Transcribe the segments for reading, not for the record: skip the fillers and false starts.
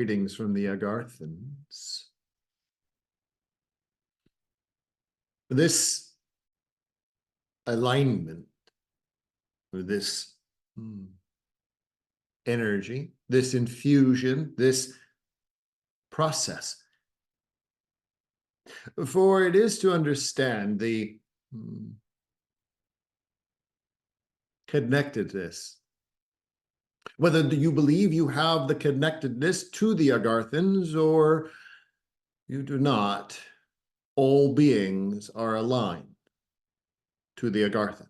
greetings from the Agarthans. This alignment, or this energy, this infusion, this process, for it is to understand the connectedness. Whether you believe you have the connectedness to the Agarthans or you do not, all beings are aligned to the Agarthans.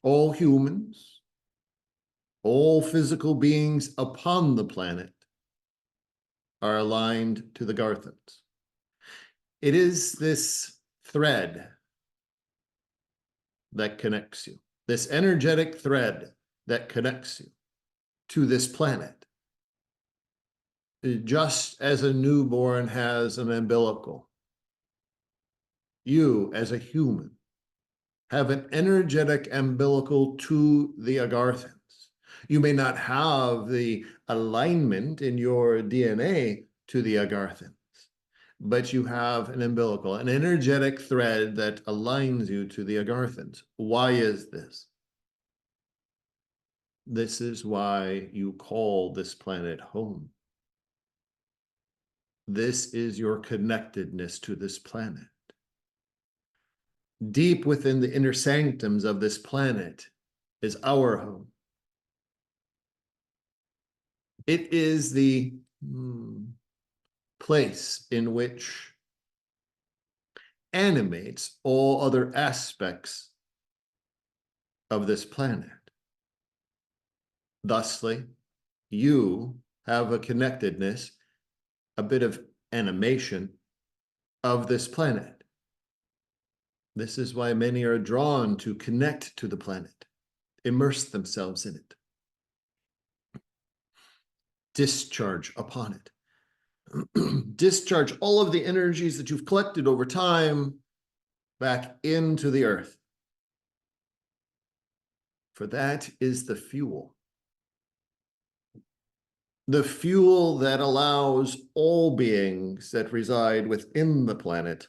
All humans, all physical beings upon the planet are aligned to the Agarthans. It is this thread that connects you, this energetic thread that connects you to this planet. Just as a newborn has an umbilical, you as a human have an energetic umbilical to the Agarthans. You may not have the alignment in your DNA to the Agarthans, but you have an umbilical, an energetic thread that aligns you to the Agarthans. Why is this? This is why you call this planet home. This is your connectedness to this planet. Deep within the inner sanctums of this planet is our home. It is the place in which animates all other aspects of this planet. Thusly, you have a connectedness, a bit of animation of this planet. This is why many are drawn to connect to the planet, immerse themselves in it, discharge upon it, discharge all of the energies that you've collected over time back into the earth. For that is the fuel that allows all beings that reside within the planet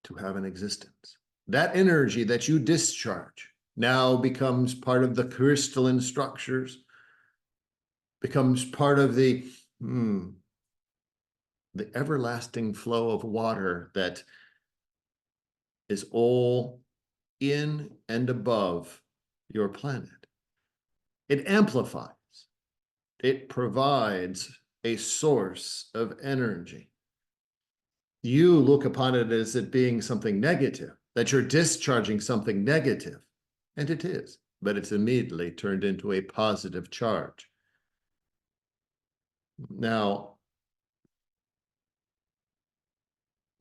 to have an existence. That energy that you discharge now becomes part of the crystalline structures, becomes part of the everlasting flow of water that is all in and above your planet. It amplifies. It provides a source of energy. You look upon it as it being something negative, that you're discharging something negative, and it is, but it's immediately turned into a positive charge. Now,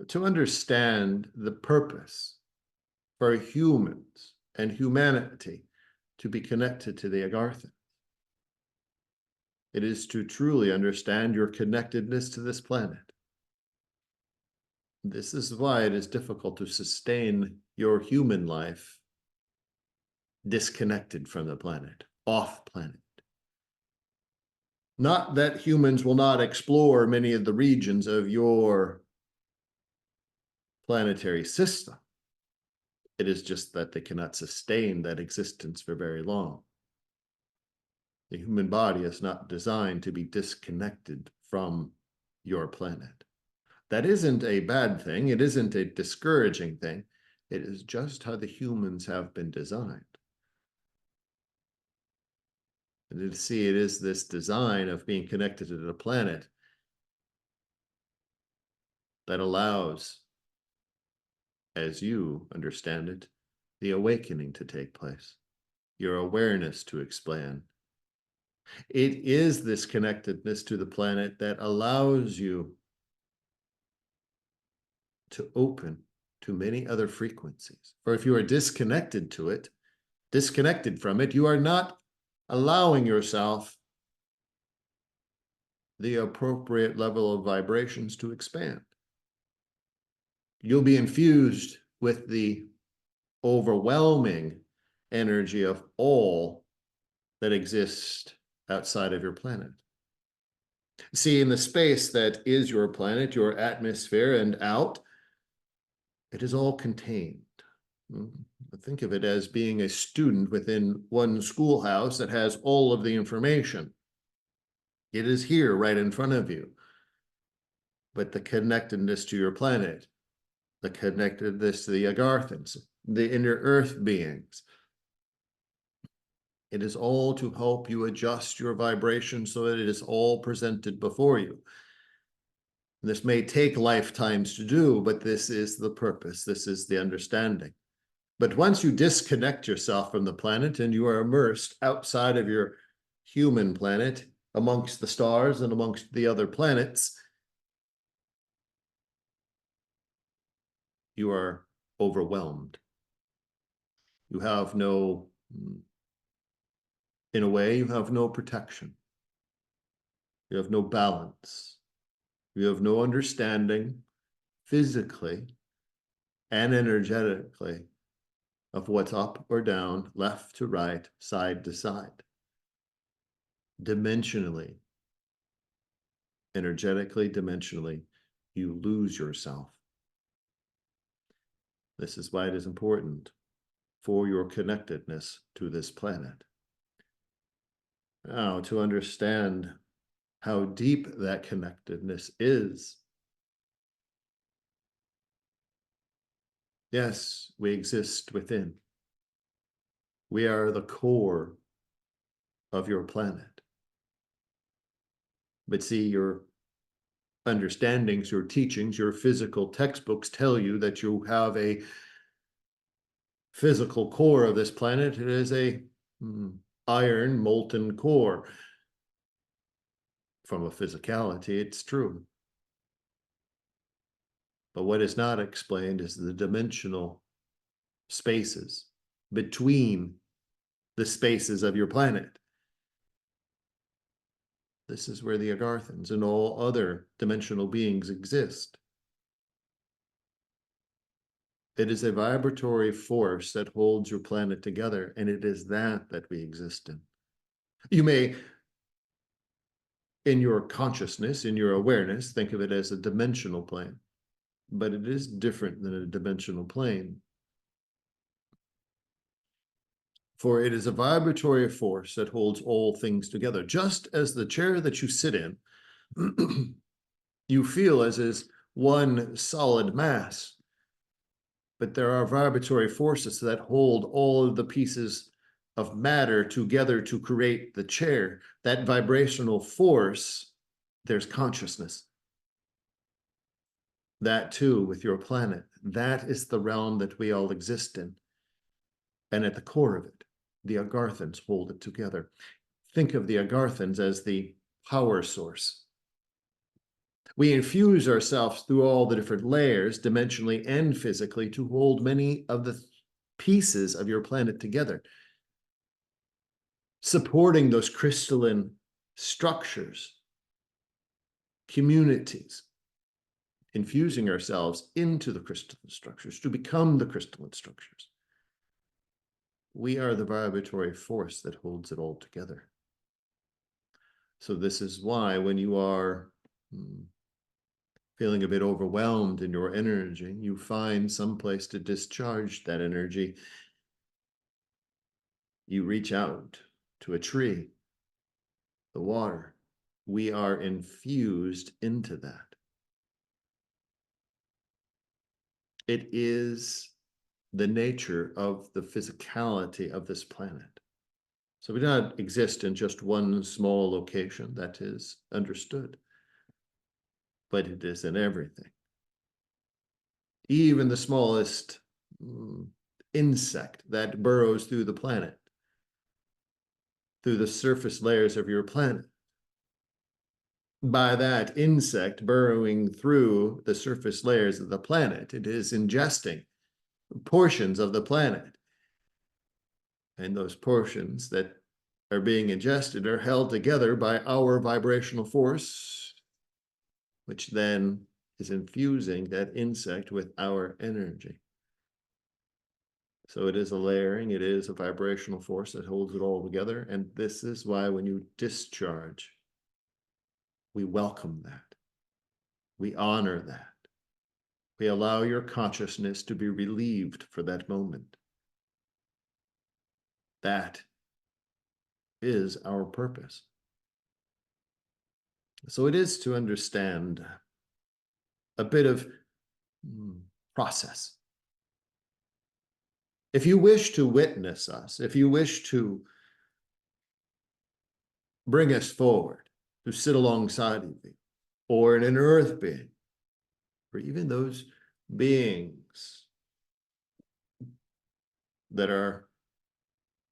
to understand the purpose for humans and humanity to be connected to the Agarthan, it is to truly understand your connectedness to this planet. This is why it is difficult to sustain your human life disconnected from the planet, off planet. Not that humans will not explore many of the regions of your planetary system. It is just that they cannot sustain that existence for very long. The human body is not designed to be disconnected from your planet. That isn't a bad thing. It isn't a discouraging thing. It is just how the humans have been designed. And to see it is this design of being connected to the planet that allows, as you understand it, the awakening to take place, your awareness to expand. It is this connectedness to the planet that allows you to open to many other frequencies. For if you are disconnected to it, disconnected from it, you are not allowing yourself the appropriate level of vibrations to expand. You'll be infused with the overwhelming energy of all that exist outside of your planet. See, in the space that is your planet, your atmosphere, and out, it is all contained. Think of it as being a student within one schoolhouse that has all of the information. It is here right in front of you. But the connectedness to your planet, the connectedness to the Agarthans, the inner earth beings, it is all to help you adjust your vibration so that it is all presented before you. This may take lifetimes to do, but this is the purpose. This is the understanding. But once you disconnect yourself from the planet and you are immersed outside of your human planet, amongst the stars and amongst the other planets, you are overwhelmed. You have no, in a way, you have no protection. You have no balance. You have no understanding physically and energetically of what's up or down, left to right, side to side. Dimensionally, energetically, dimensionally, you lose yourself. This is why it is important for your connectedness to this planet. Now, to understand how deep that connectedness is, yes, we exist within. We are the core of your planet. But see, your understandings, your teachings, your physical textbooks tell you that you have a physical core of this planet. It is a iron molten core. From a physicality, it's true. But what is not explained is the dimensional spaces between the spaces of your planet. This is where the Agarthans and all other dimensional beings exist. It is a vibratory force that holds your planet together, and it is that we exist in. You may, in your consciousness, in your awareness, think of it as a dimensional plane, but it is different than a dimensional plane. For it is a vibratory force that holds all things together. Just as the chair that you sit in, you feel as is one solid mass, but there are vibratory forces that hold all of the pieces of matter together to create the chair. That vibrational force, there's consciousness. That too with your planet. That is the realm that we all exist in. And at the core of it, the Agarthans hold it together. Think of the Agarthans as the power source. We infuse ourselves through all the different layers, dimensionally and physically, to hold many of the pieces of your planet together, supporting those crystalline structures, communities, infusing ourselves into the crystalline structures to become the crystalline structures. We are the vibratory force that holds it all together. So this is why when you are feeling a bit overwhelmed in your energy, you find some place to discharge that energy. You reach out to a tree, the water. We are infused into that. It is the nature of the physicality of this planet. So we do not exist in just one small location, that is understood, but it is in everything. Even the smallest insect that burrows through the planet, through the surface layers of your planet. By that insect burrowing through the surface layers of the planet, it is ingesting portions of the planet. And those portions that are being ingested are held together by our vibrational force, which then is infusing that insect with our energy. So it is a layering, it is a vibrational force that holds it all together. And this is why when you discharge, we welcome that. We honor that. We allow your consciousness to be relieved for that moment. That is our purpose. So it is to understand a bit of process. If you wish to witness us, if you wish to bring us forward, to sit alongside of you, or in an earth being, or even those beings that are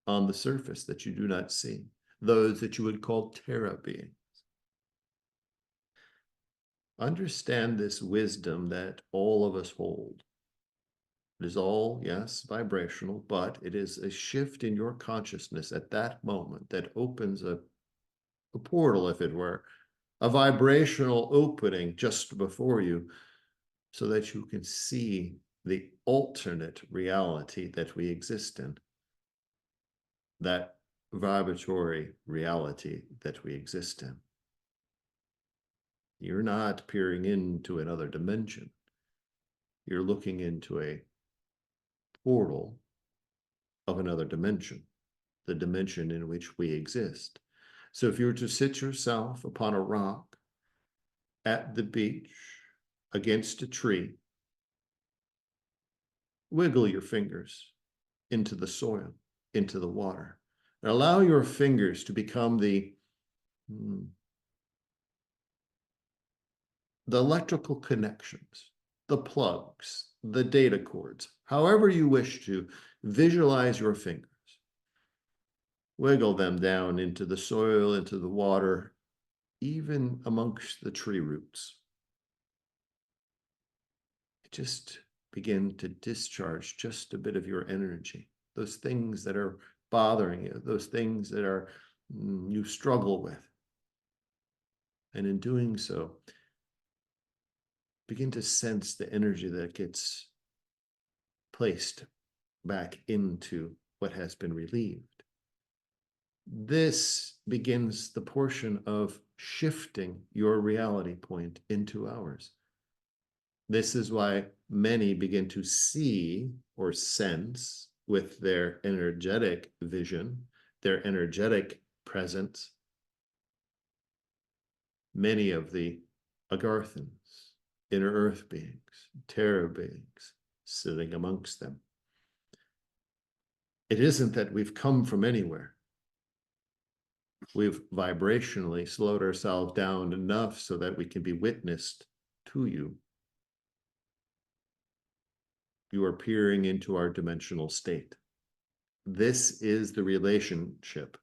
on the surface that you do not see, those that you would call terra beings. Understand this wisdom that all of us hold. It is all, yes, vibrational, but it is a shift in your consciousness at that moment that opens a portal, if it were, a vibrational opening just before you, so that you can see the alternate reality that we exist in, that vibratory reality that we exist in. You're not peering into another dimension. You're looking into a portal of another dimension, the dimension in which we exist. So if you were to sit yourself upon a rock at the beach against a tree, wiggle your fingers into the soil, into the water, and allow your fingers to become the electrical connections, the plugs, the data cords, however you wish to visualize your fingers. Wiggle them down into the soil, into the water, even amongst the tree roots. Just begin to discharge just a bit of your energy, those things that are bothering you, those things that are you struggle with. And in doing so, begin to sense the energy that gets placed back into what has been relieved. This begins the portion of shifting your reality point into ours. This is why many begin to see or sense with their energetic vision, their energetic presence, many of the Agarthans, inner earth beings, terra beings, sitting amongst them. It isn't that we've come from anywhere. We've vibrationally slowed ourselves down enough so that we can be witnessed to you. You are peering into our dimensional state. This is the relationship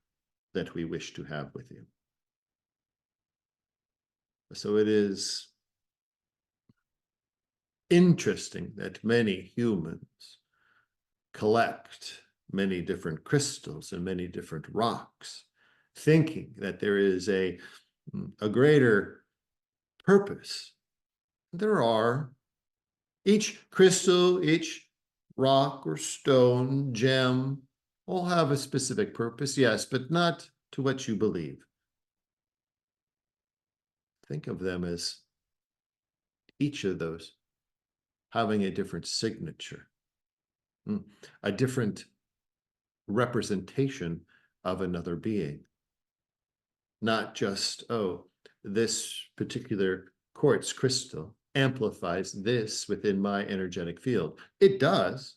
that we wish to have with you. So it is interesting that many humans collect many different crystals and many different rocks, thinking that there is a greater purpose. There are. Each crystal, each rock or stone, gem, all have a specific purpose, yes, but not to what you believe. Think of them as each of those having a different signature, a different representation of another being. Not just, oh, this particular quartz crystal amplifies this within my energetic field. It does.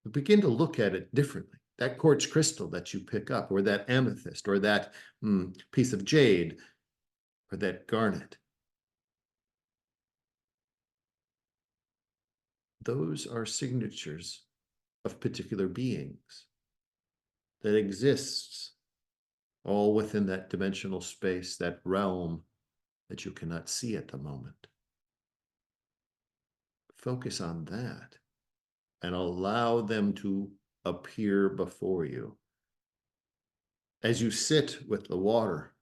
But begin to look at it differently. That quartz crystal that you pick up, or that amethyst, or that piece of jade, or that garnet. Those are signatures of particular beings that exists all within that dimensional space, that realm that you cannot see at the moment. Focus on that and allow them to appear before you. As you sit with the water,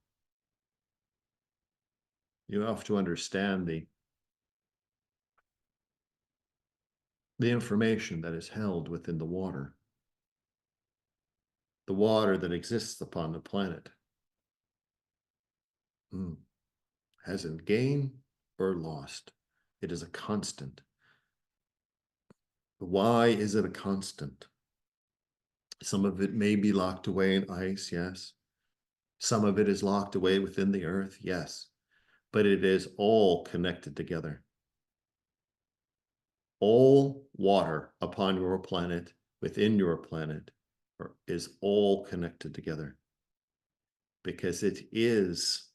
you have to understand the information that is held within the water that exists upon the planet, hasn't gained or lost. It is a constant. Why is it a constant? Some of it may be locked away in ice, yes. Some of it is locked away within the earth, yes. But it is all connected together. All water upon your planet, within your planet, is all connected together. Because it is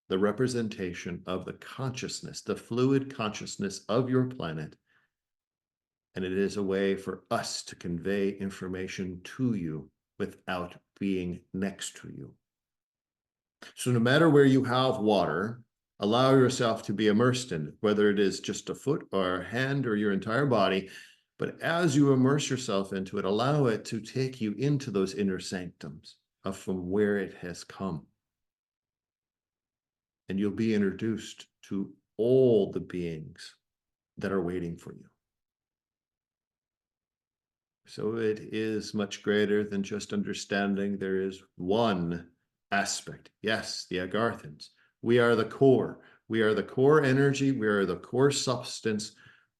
the representation of the consciousness, the fluid consciousness of your planet. And it is a way for us to convey information to you without being next to you. So no matter where you have water, allow yourself to be immersed in it, whether it is just a foot or a hand or your entire body. But as you immerse yourself into it, allow it to take you into those inner sanctums of from where it has come. And you'll be introduced to all the beings that are waiting for you. So it is much greater than just understanding there is one aspect. Yes, the Agarthans. We are the core. We are the core energy. We are the core substance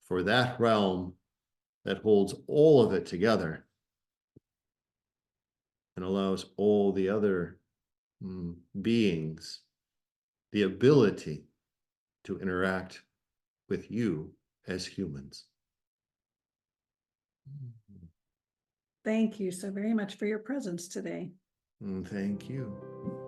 for that realm that holds all of it together and allows all the other beings the ability to interact with you as humans. Thank you so very much for your presence today. Thank you.